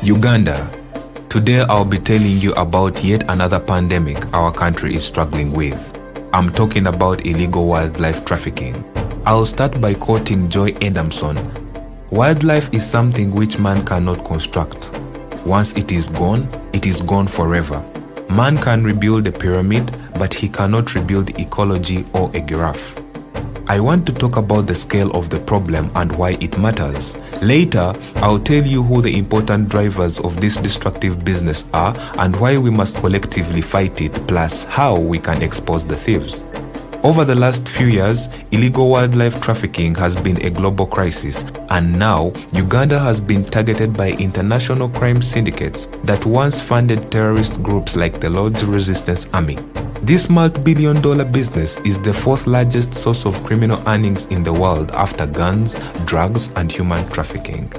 Uganda. Today I'll be telling you about yet another pandemic our country is struggling with. I'm talking about illegal wildlife trafficking. I'll start by quoting Joy Adamson. Wildlife is something which man cannot construct. Once it is gone forever. Man can rebuild a pyramid, but he cannot rebuild ecology or a giraffe. I want to talk about the scale of the problem and why it matters. Later, I'll tell you who the important drivers of this destructive business are and why we must collectively fight it, plus how we can expose the thieves. Over the last few years, illegal wildlife trafficking has been a global crisis, and now Uganda has been targeted by international crime syndicates that once funded terrorist groups like the Lord's Resistance Army. This multi-billion-dollar business is the fourth largest source of criminal earnings in the world after guns, drugs, and human trafficking.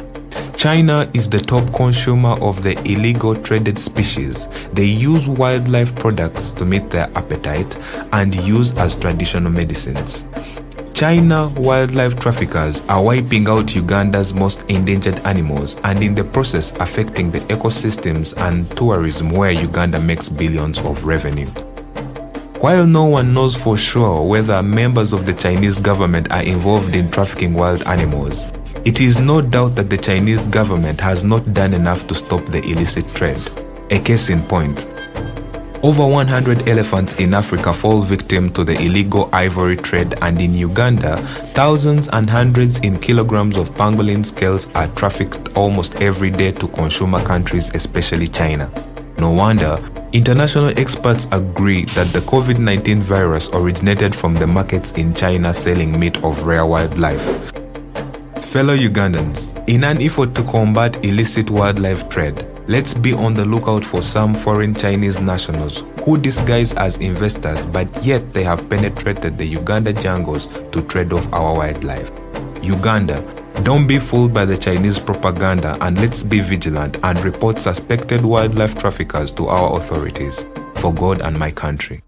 China is the top consumer of the illegal traded species. They use wildlife products to meet their appetite and use as traditional medicines. China wildlife traffickers are wiping out Uganda's most endangered animals and in the process affecting the ecosystems and tourism where Uganda makes billions of revenue. While no one knows for sure whether members of the Chinese government are involved in trafficking wild animals, it is no doubt that the Chinese government has not done enough to stop the illicit trade. A case in point. Over 100 elephants in Africa fall victim to the illegal ivory trade, and in Uganda, thousands and hundreds in kilograms of pangolin scales are trafficked almost every day to consumer countries, especially China. No wonder, international experts agree that the COVID-19 virus originated from the markets in China selling meat of rare wildlife. Fellow Ugandans, in an effort to combat illicit wildlife trade, let's be on the lookout for some foreign Chinese nationals who disguise as investors but yet they have penetrated the Uganda jungles to trade off our wildlife. Uganda, don't be fooled by the Chinese propaganda, and let's be vigilant and report suspected wildlife traffickers to our authorities. For God and my country.